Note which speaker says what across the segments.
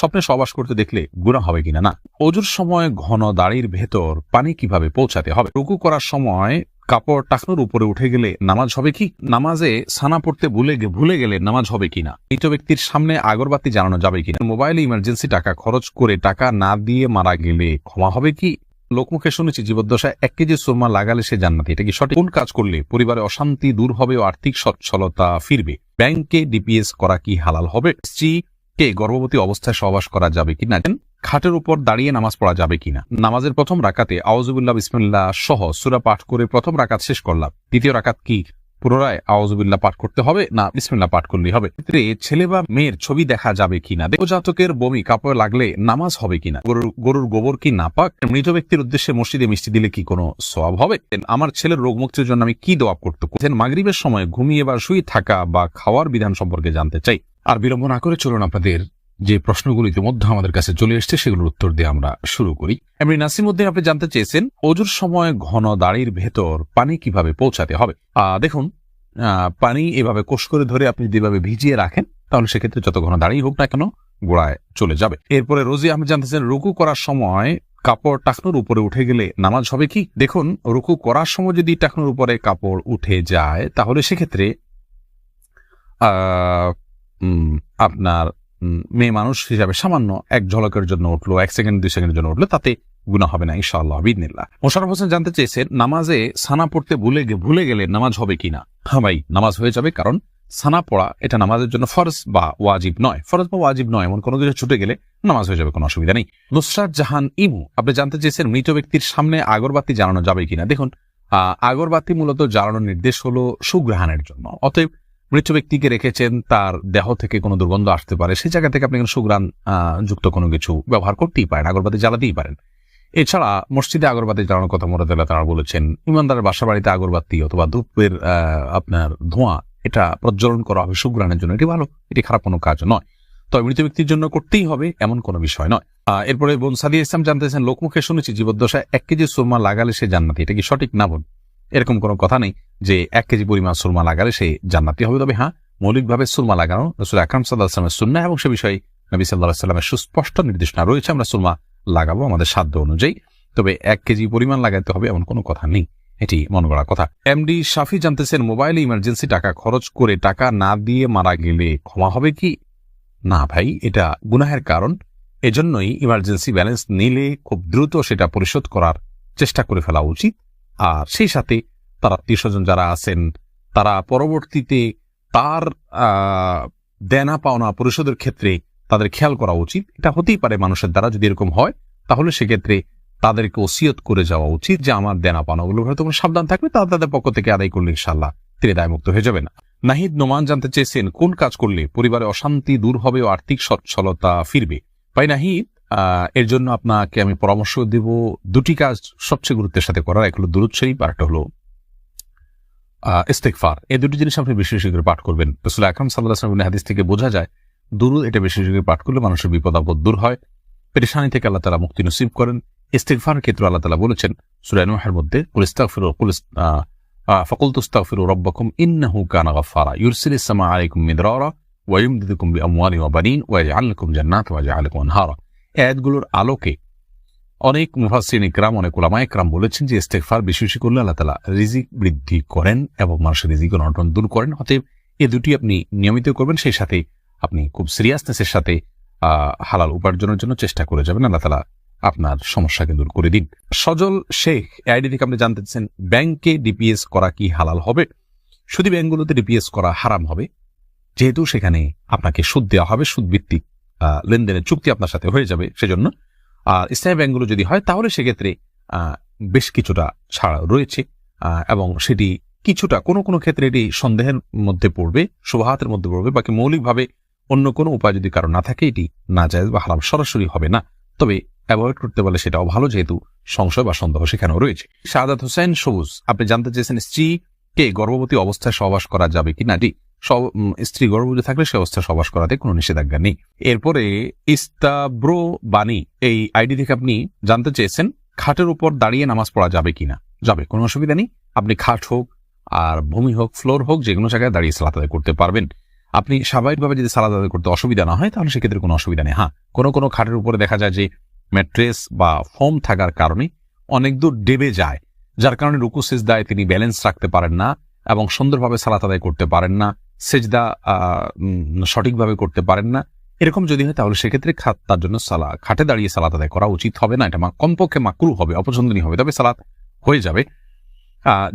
Speaker 1: স্বপ্নে সহবাস করতে দেখলে গুনাহ হবে কিনা? না। ওযুর সময় ঘন দাড়ির ভেতর পানি কিভাবে পৌঁছাতে হবে? রুকু করার সময় কাপড় টাকনুর উপরে উঠে গেলে নামাজ হবে কি? নামাজে সানা পড়তে ভুলে গেলে নামাজ হবে কিনা? মৃত ব্যক্তির সামনে আগরবাতি জ্বালানো যাবে কিনা? মোবাইলে ইমার্জেন্সি টাকা খরচ করে টাকা না দিয়ে মারা গেলে ক্ষমা হবে কি? লোকমুখে শুনেছি জীবদ্দশায় 1 কেজি সুরমা লাগালে সে জান্নাতি। এটা কি সঠিক? কোন কাজ করলে পরিবারে অশান্তি দূর হবে ও আর্থিক সচ্ছলতা ফিরবে? ব্যাংকে ডিপিএস করা কি হালাল হবে? স্ত্রীকে গর্ভবতী অবস্থায় সহবাস করা যাবে কিনা? খাটের উপর দাঁড়িয়ে নামাজ পড়া যাবে কিনা? নামাজের প্রথম রাকাতে আউযুবিল্লাহ বিসমিল্লাহ সহ সূরা পাঠ করে প্রথম রাকাত শেষ করলাম, দ্বিতীয় রাকাত কি পুনরায় আউযুবিল্লাহ পাঠ করতে হবে না বিসমিল্লাহ পাঠ করলেই হবে? ছেলে বা মেয়ের ছবি দেখা যাবে কিনা? দেহজাতকের বমি কাপড়ে লাগলে নামাজ হবে কিনা? গরুর গোবর কি নাপাক? মৃত ব্যক্তির উদ্দেশ্যে মসজিদে মিষ্টি দিলে কি কোনো সওয়াব হবে? আমার ছেলের রোগ মুক্তির জন্য আমি কি দোয়া করতে? মাগরিবের সময় ঘুমিয়ে বা শুয়ে থাকা বা খাওয়ার বিধান সম্পর্কে জানতে চাই। আর বিলম্ব না করে চলুন আপনাদের যে প্রশ্নগুলো ইতিমধ্যে আমাদের কাছে চলে এসছে সেগুলোর উত্তর দিয়ে আমরা শুরু করি। এমনি নাসিমউদ্দিন আপনি জানতে চেয়েছেন ওযুর সময় ঘন দাড়ির ভেতর পানি কিভাবে পৌঁছাতে হবে? দেখুন, পানি এভাবে কোষ করে ধরে আপনি যেভাবে ভিজিয়ে রাখেন তাহলে সেক্ষেত্রে যত ঘন দাড়ি হোক না কেন গোড়ায় চলে যাবে। এরপরে রোজি আপনি জানতেছেন রুকু করার সময় কাপড় টাকনুর উপরে উঠে গেলে নামাজ হবে কি? দেখুন, রুকু করার সময় যদি টাকনুর উপরে কাপড় উঠে যায় তাহলে সেক্ষেত্রে আপনার মেয়ে মানুষ হিসাবে সামান্য এক ঝলকের জন্য উঠলো, 1 সেকেন্ড 2 সেকেন্ডের জন্য উঠলো, তাতে গুনাহ হবে না ইনশাআল্লাহ বিইذনিল্লাহ। মোশাররফ হোসেন জানতে চেয়েছেন নামাজে সানা পড়তে ভুলে গেলে নামাজ হবে কিনা? হ্যাঁ ভাই, নামাজ হয়ে যাবে, কারণ সানা পড়া এটা নামাজের জন্য ফরজ বা ওয়াজিব নয়। ফরজ বা ওয়াজিব নয় এমন কোনো কিছু ছুটে গেলে নামাজ হয়ে যাবে, কোনো অসুবিধা নেই। নুসরাত জাহান ইমু আপনি জানতে চেয়েছেন মৃত ব্যক্তির সামনে আগরবাতি জ্বালানো যাবে কিনা? দেখুন, আগরবাতি মূলত জ্বালানোর নির্দেশ হলো সুগ্রহণের জন্য। অতএব মৃত ব্যক্তিকে রেখেছেন, তার দেহ থেকে কোনো দুর্গন্ধ আসতে পারে, সেই জায়গা থেকে আপনি সুঘ্রাণ যুক্ত কোনো কিছু ব্যবহার করতেই পারেন, আগরবাতি জ্বালাতেই পারেন। এছাড়া মসজিদে আগরবাতি জ্বালানোর কথা মুরাদুল্লাহ তাআলা বলেছেন। ইমানদারের বাসা বাড়িতে আগরবাতি অথবা ধূপের আপনার ধোঁয়া এটা প্রজ্বলন করা হবে সুঘ্রাণের জন্য, এটি ভালো, এটি খারাপ কোনো কাজ নয়। তবে মৃত ব্যক্তির জন্য করতেই হবে এমন কোনো বিষয় নয়। এরপরে বোন সাদিয়া ইসলাম জানতেছেন লোকমুখে শুনেছি জীবদ্দশায় 1 কেজি সুরমা লাগালে সে জান্নাতি। এটা কি সঠিক? না বোন, এরকম কোনো কথা নেই যে 1 কেজি পরিমাণ সুরমা লাগালে সে জান্নাতি হবে। তবে হ্যাঁ, মৌলিকভাবে সুরমা লাগানো রাসূল আকরাম সাল্লাল্লাহু আলাইহি ওয়াসাল্লামের সুন্নাহ এবং সে বিষয়ে নবী সাল্লাল্লাহু আলাইহি ওয়াসাল্লামের সুস্পষ্ট নির্দেশনা রয়েছে। আমরা সুরমা লাগাবো আমাদের সাধ্য অনুযায়ী, তবে 1 কেজি পরিমাণ লাগাতে হবে এমন কোনো কথা নেই, এটি মন গড়া কথা। এমডি শাফি জানতেছেন মোবাইলে ইমার্জেন্সি টাকা খরচ করে টাকা না দিয়ে মারা গেলে ক্ষমা হবে কি? না ভাই, এটা গুনাহের কারণ। এজন্যই ইমার্জেন্সি ব্যালেন্স নিলে খুব দ্রুত সেটা পরিশোধ করার চেষ্টা করে ফেলা উচিত। আর সেই সাথে তার আত্মীয় স্বজন যারা আছেন তারা পরবর্তীতে তার দেনা পাওনা পরিশোধের ক্ষেত্রে তাদের খেয়াল করা উচিত। এটা হতেই পারে মানুষের দ্বারা, যদি এরকম হয় তাহলে সেক্ষেত্রে তাদেরকে ওসিয়ত করে যাওয়া উচিত যে আমার দেনা পাওনাগুলো হয়তো সাবধান থাকবে, তাদের পক্ষ থেকে আদায় করলে ইনশাআল্লাহ তিনি দায়মুক্ত হয়ে যাবেন। নাহিদ নোমান জানতে চেয়েছেন কোন কাজ করলে পরিবারে অশান্তি দূর হবে ও আর্থিক সচ্ছলতা ফিরবে? ভাই নাহিদ, এর জন্য আপনাকে আমি পরামর্শ দেব 2টি কাজ সবচেয়ে গুরুত্বের সাথে করার। এক হলো দুরূদ শরীফ, আর একটা হলো ইস্তিগফার। এই 2টি জিনিস আপনি বেশি বেশি করে পাঠ করবেন। রাসূল আকরাম সাল্লাল্লাহু আলাইহি ওয়াসাল্লামের হাদিস থেকে বোঝা যায় দুরূদ এটা বেশি বেশি করে পাঠ করলে মানুষের বিপদ আপদ দূর হয়, পেরেশানি থেকে আল্লাহ তাআলা মুক্তি নসিব করেন। ইস্তিগফারের ক্ষেত্রে আল্লাহ তাআলা বলেছেন সূরা নূহের মধ্যে ফাকুলতু আস্তাগফিরু রাব্বাকুম ইন্নাহু কানা গাফফারা ইউরসিলিস সামা আলাইকুম মিদরারা ওয়া ইউমদিদুকুম বিআমওয়ালিন ওয়া বানিন ওয়া ইয়াজআল লাকুম জান্নাতিন ওয়া ইয়াজআল লাকুম আনহারা। আয়াতগুলোর আলোকে অনেক মুফাসসিরিন ইকরাম, অনেক উলামা ইকরাম বলেছেন যে ইস্তিগফার বেশি বেশি করলে আল্লাহ তাআলা রিজিক বৃদ্ধি করেন এবং মানুষের রিজিক অনটন দূর করেন। অতএব এই 2টি আপনি নিয়মিত করবেন, সেই সাথে আপনি খুব সিরিয়াসনেসের সাথে হালাল উপার্জনের জন্য চেষ্টা করে যাবেন। আল্লাহ তাআলা আপনার সমস্যাকে দূর করে দিন। সজল শেখ আইডি থেকে আপনি জানতে চাচ্ছেন ব্যাংকে ডিপিএস করা কি হালাল হবে? শুধু ব্যাংকগুলোতে ডিপিএস করা হারাম হবে, যেহেতু সেখানে আপনাকে সুদ দেওয়া হবে, সুদ ভিত্তিক লেনদেনের চুক্তি আপনার সাথে হয়ে যাবে সেজন্য। আর ইসলামী ব্যাংকগুলো যদি হয় তাহলে সেক্ষেত্রে বেশ কিছুটা ছাড় রয়েছে এবং সেটি কিছুটা কোনো ক্ষেত্রে এটি সন্দেহের মধ্যে পড়বে, শুবহাতের মধ্যে পড়বে। বাকি মৌলিকভাবে অন্য কোনো উপায় যদি কারো না থাকে এটি নাজায়েজ বা হারাম সরাসরি হবে না, তবে অ্যাভয়েড করতে পারলে সেটাও ভালো, যেহেতু সংশয় বা সন্দেহ সেখানেও রয়েছে। শাহাদাত হোসেন সবুজ আপনি জানতে চেয়েছেন স্ত্রীকে গর্ভবতী অবস্থায় সহবাস করা যাবে কিনা? স্ত্রী গর্ভবতী থাকলে সে অবস্থায় সহবাস করাতে কোনো নিষেধাজ্ঞা নেই। এরপরে ইস্তাব্রো বাণী এই আইডি থেকে আপনি জানতে চেয়েছেন খাটের উপর দাঁড়িয়ে নামাজ পড়া যাবে কিনা? যাবে, কোনো অসুবিধা নেই। আপনি খাট হোক আর ভূমি হোক ফ্লোর হোক যে কোনো জায়গায় দাঁড়িয়ে সালাত আদায় করতে পারবেন। আপনি স্বাভাবিকভাবে যদি সালাত আদায় করতে অসুবিধা না হয় তাহলে সেক্ষেত্রে কোনো অসুবিধা নেই। হ্যাঁ, কোনো খাটের উপরে দেখা যায় যে ম্যাট্রেস বা ফোম থাকার কারণে অনেক দূর ডেবে যায়, যার কারণে রুকু সিজদায় তিনি ব্যালেন্স রাখতে পারেন না এবং সুন্দরভাবে সালাত আদায় করতে পারেন না, সেজদা সঠিকভাবে করতে পারেন না। এরকম যদি হয় তাহলে সেক্ষেত্রে তার জন্য খাটে দাঁড়িয়ে সালাত আদায় করা উচিত হবে না। এটা কমপক্ষে মাকরুহ হবে, অপছন্দনীয় হবে, তবে সালাত হয়ে যাবে।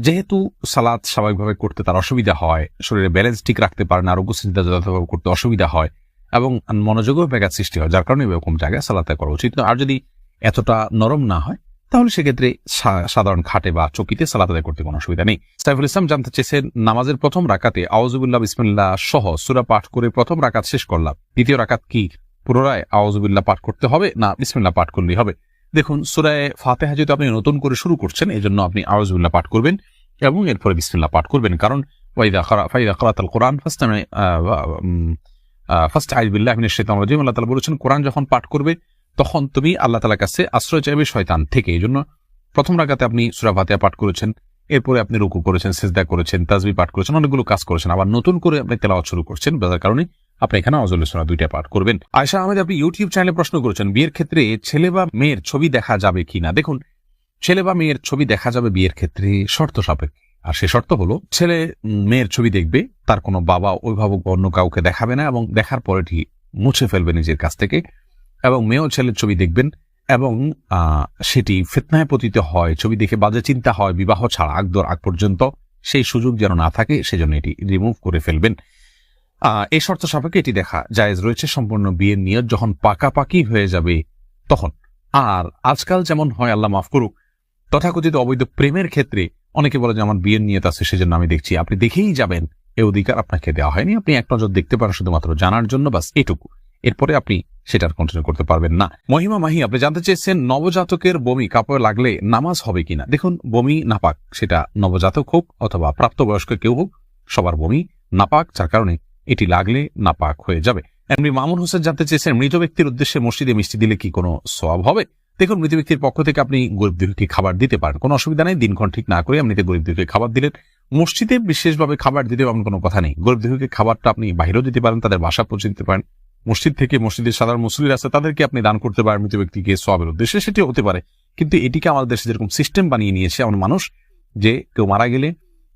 Speaker 1: যেহেতু সালাত স্বাভাবিকভাবে করতে তার অসুবিধা হয়, শরীরে ব্যালেন্স ঠিক রাখতে পারে না, রুকু সিজদা যথাযথভাবে করতে অসুবিধা হয় এবং মনোযোগও ব্যাঘাত সৃষ্টি হয়, যার কারণে এরকম জায়গায় সালাত করা উচিত। আর যদি এতটা নরম না হয় তাহলে সেক্ষেত্রে সাধারণ খাটে বা চকিতে সালাত আদায় করতে কোনো অসুবিধা নেই। সাইফুল ইসলাম জানতে চেয়েছেন, নামাজের প্রথম রাকাতে আউযুবিল্লাহ বিসমিল্লাহ সহ সূরা পাঠ করে প্রথম রাকাত শেষ করলাম, দ্বিতীয় রাকাত কি পুনরায় আউযুবিল্লাহ পাঠ করতে হবে না বিসমিল্লাহ পাঠ করলেই হবে? দেখুন, সূরা ফাতিহা যেহেতু আপনি নতুন করে শুরু করছেন, এই জন্য আপনি আউযুবিল্লাহ পাঠ করবেন এবং এরপরে বিসমিল্লাহ পাঠ করবেন। কারণ ফাইযা ক্রাআতাল কুরআন ফাস্তাইয বিল্লাহি মিনাশ শাইতানির রাজীম, আল্লাহ তাআলা বলেছেন কোরআন যখন পাঠ করবে তখন তুমি আল্লাহ তাআলার কাছে আশ্রয় চাইবে শয়তান থেকে। এই জন্য প্রথম রাকাতে আপনি সূরা ফাতিহা পাঠ করেছেন, এরপরে আপনি রুকু করেছেন, সিজদা করেছেন, তাসবিহ পাঠ করেছেন, অনেকগুলো কাজ করেছেন, আবার নতুন করে আপনি তেলাওয়াত শুরু করছেন, যার কারণে আপনি এখানে আউযুবিল্লাহ সূরা দুইটা পাঠ করবেন। আয়েশা আহমেদ আপনি ইউটিউব চ্যানেলে প্রশ্ন করেছেন, বিয়ের ক্ষেত্রে ছেলে বা মেয়ের ছবি দেখা যাবে কিনা? দেখুন, ছেলে বা মেয়ের ছবি দেখা যাবে বিয়ের ক্ষেত্রে শর্ত সাপেক্ষে। আর সে শর্ত হলো, ছেলে মেয়ের ছবি দেখবে, তার কোনো বাবা অভিভাবক অন্য কাউকে দেখাবে না এবং দেখার পরে এটি মুছে ফেলবে নিজের কাছ থেকে, এবং মেয়েও ছেলের ছবি দেখবেন এবং সেটি ফিতনায় পতিত হয়, ছবি দেখে বাজে চিন্তা হয়, বিবাহ ছাড়া আগ পর্যন্ত সেই সুযোগ যেন না থাকে সেজন্য এটি রিমুভ করে ফেলবেন। এই শর্ত সাপেক্ষে এটি দেখা জায়েজ রয়েছে সম্পূর্ণ বিয়ের নিয়ত যখন পাকাপাকি হয়ে যাবে তখন। আর আজকাল যেমন হয়, আল্লাহ মাফ করুক, তথাকথিত অবৈধ প্রেমের ক্ষেত্রে অনেকে বলে যে আমার বিয়ের নিয়ত আছে সেজন্য আমি দেখছি, আপনি দেখেই যাবেন, এ অধিকার আপনাকে দেওয়া হয়নি। আপনি এক নজর দেখতে পারেন শুধুমাত্র জানার জন্য, বাস এটুকু, এরপরে আপনি সেটার কন্টিনিউ করতে পারবেন না। মহিমা মাহি আপনি জানতে চেয়েছেন, নবজাতকের বমি কাপড়ে লাগলে নামাজ হবে কিনা? দেখুন, বমি নাপাক, সেটা নবজাতক হোক অথবা প্রাপ্তবয়স্ক কেউ হোক, সবার বমি নাপাক, যার কারণে এটি লাগলে নাপাক হয়ে যাবে। এমনি মামুন হোসেন জানতে চেয়েছেন, মৃত ব্যক্তির উদ্দেশ্যে মসজিদে মিষ্টি দিলে কি কোনো সওয়াব হবে? দেখুন, মৃত ব্যক্তির পক্ষ থেকে আপনি গরিব দুঃখীকে খাবার দিতে পারেন, কোনো অসুবিধা নেই। দিনক্ষণ ঠিক না করে এমনিতে গরিব দুঃখীকে খাবার দিলেন। মসজিদে বিশেষভাবে খাবার দিতে এমন কোনো কথা নেই। গরিব দুঃখীকে খাবারটা আপনি বাইরেও দিতে পারেন, তাদের বাসা পৌঁছে দিতে পারেন। মসজিদ থেকে মসজিদের সাধারণ মুসল্লিরা আছে তাদেরকে আপনি দান করতে পারেন মৃত ব্যক্তিকে সওয়াবের উদ্দেশ্যে, সেটি হতে পারে। কিন্তু এটিকে আমাদের দেশে যেরকম সিস্টেম বানিয়ে নিয়েছে এমন মানুষ, যে কেউ মারা গেলে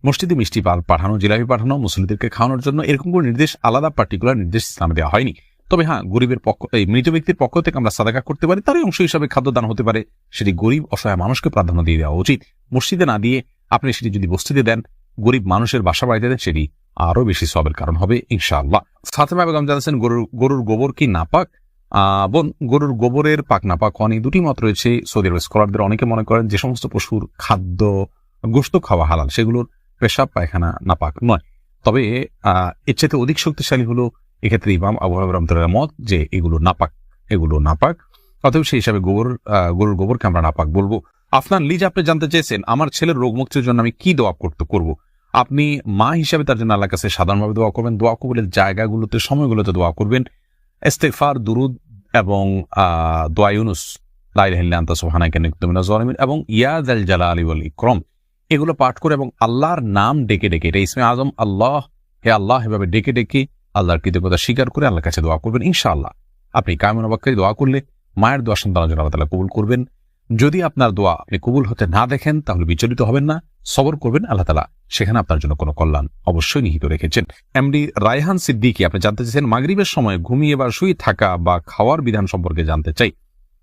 Speaker 1: মসজিদে মিষ্টি পাঠানো, জিলাপি পাঠানো, মুসল্লিদেরকে খাওয়ানোর জন্য, এরকম কোনো নির্দেশ, আলাদা পার্টিকুলার নির্দেশ ইসলামে দেওয়া হয়নি। তবে হ্যাঁ, গরিবের পক্ষ, এই মৃত ব্যক্তির পক্ষ থেকে আমরা সাদাকা করতে পারি, তারই অংশ হিসাবে খাদ্যদান হতে পারে, সেটি গরিব অসহায় মানুষকে প্রাধান্য দিয়ে দেওয়া উচিত। মসজিদে না দিয়ে আপনি সেটি যদি বস্তিতে দেন, গরিব মানুষের বাসা বাড়িতে দেন, সেটি আরো বেশি সওয়াবের কারণ হবে ইনশাআল্লাহ। ফাতেমা বেগম জানাচ্ছেন, গরুর গোবর কি নাপাক? বোন, গরুর গোবরের পাক নাপাক অনেক দুটি মত রয়েছে সৌদি আরব স্কলারদের। অনেকে মনে করেন যে সমস্ত পশুর খাদ্য গোশত খাওয়া হালাল, সেগুলোর পেশাব পায়খানা নাপাক নয়। তবে এর চাইতে অধিক শক্তিশালী হলো এক্ষেত্রে ইমাম আবু হানিফা রাহমাতুল্লাহ মত যে এগুলো নাপাক, অতএব সেই হিসাবে গরুর গোবরকে আমরা নাপাক বলবো। আফনান লিজ আপনি জানতে চেয়েছেন, আমার ছেলের রোগ মুক্তির জন্য আমি কি দোয়া করব? আপনি মা হিসাবে তার জন্য আল্লাহর কাছে সাধারণভাবে দোয়া করবেন, দোয়া কবুলের জায়গাগুলোতে, সময়গুলোতে দোয়া করবেন, ইস্তিগফার, দুরুদ এবং দোয়া ইউনুস, লা ইলাহা ইল্লা আনতা সুবহানাকা ইন্নী কুনতু মিনাজ জালিমিন এবং ইয়া যাল জালালি ওয়াল ইকরাম, এগুলো পাঠ করে এবং আল্লাহর নাম ডেকে ডেকে, এটা ইসমে আজম আল্লাহ, হে আল্লাহ, এভাবে ডেকে ডেকে আল্লাহর কৃতজ্ঞতা স্বীকার করে আল্লাহর কাছে দোয়া করবেন। ইনশাআল্লাহ আপনি কায়মন বাক্যে দোয়া করলে মায়ের দোয়া সন্তানের জন্য আল্লাহ তাআলা কবুল করবেন। যদি আপনার দোয়া আপনি কবুল হতে না দেখেন তাহলে বিচলিত হবেন না, সবর করবেন, আল্লাহ তাআলা সেখানে আপনার জন্য কোনো কল্যাণ অবশ্যই নিহিত রেখেছেন। এমডি রায়হান সিদ্দিকী আপনি জানতে চেয়েছেন, মাগরিবের সময় ঘুমিয়ে বা শুয়ে থাকা বা খাওয়ার বিধান সম্পর্কে জানতে চাই।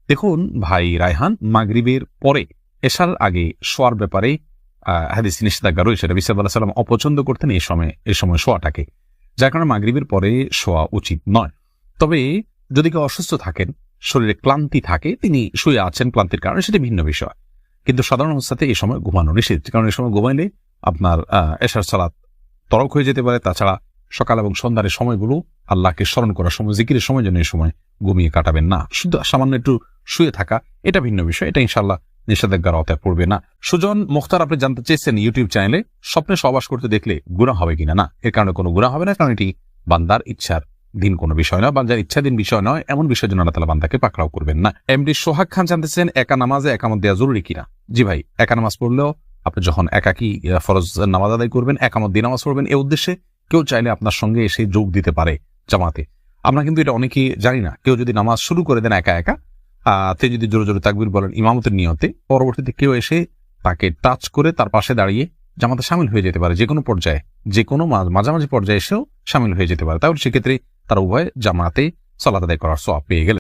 Speaker 1: দেখুন ভাই রায়হান, মাগরিবের পরে এশার আগে শোয়ার ব্যাপারে হাদিসে নিষেধাজ্ঞা রয়েছে। নবী সাল্লাল্লাহু আলাইহি ওয়াসাল্লাম অপছন্দ করতেন এই সময় শোয়াটাকে, যার কারণে মাগরিবের পরে শোয়া উচিত নয়। তবে যদি কেউ অসুস্থ থাকেন, শরীরে ক্লান্তি থাকে, তিনি শুয়ে আছেন ক্লান্তির কারণে, সেটি ভিন্ন বিষয়। কিন্তু সাধারণ অবস্থাতে এই সময় ঘুমানো নিষেধ, কারণ এই সময় ঘুমাইলে আপনার এশার সালাত তরক হয়ে যেতে পারে। তাছাড়া সকাল এবং সন্ধ্যার সময়গুলো আল্লাহকে স্মরণ করার সময়, জিকিরের সময় জন্য এই সময় ঘুমিয়ে কাটাবেন না। শুধু সামান্য একটু শুয়ে থাকা, এটা ভিন্ন বিষয়, এটা ইনশাআল্লাহ নিষেধাজ্ঞার আওতায় পড়বে না। সুজন মুখতার আপনি জানতে চেয়েছেন ইউটিউব চ্যানেলে, স্বপ্নে সহবাস করতে দেখলে গুনাহ হবে কিনা? না, এর কারণে কোনো গুনাহ হবে না, কারণ এটি বান্দার ইচ্ছার দিন কোনো বিষয় নয়, বান্দার ইচ্ছাধীন বিষয় নয়, এমন বিষয়ের জন্য আল্লাহ তাআলা বান্দাকে পাকড়াও করবেন না। এমডি সোহাগ খান জানতেছেন, একা নামাজে একামত দেওয়া জরুরি কিনা? জি ভাই, একা নামাজ পড়লেও আপনি যখন একাকী ফরজ নামাজ আদায় করবেন, একামত দিয়ে নামাজ পড়বেন, এ উদ্দেশ্যে কেউ চাইলে আপনার সঙ্গে এসে যোগ দিতে পারে জামাতে। আমরা কিন্তু এটা অনেকেই জানি না। কেউ যদি নামাজ শুরু করে দেন একা একা, তিনি যদি জোরে জোরে তাকবীর বলেন ইমামতের নিয়তে, পরবর্তীতে কেউ এসে তাকে টাচ করে তার পাশে দাঁড়িয়ে জামাতে শামিল হয়ে যেতে পারে, যে কোনো পর্যায়ে, যে কোনো মাঝামাঝি পর্যায়ে এসেও শামিল হয়ে যেতে পারে। তাহলে সেক্ষেত্রে তারা উভয় জামাতে সালাত আদায় করার সওয়াব পেয়ে গেলেন।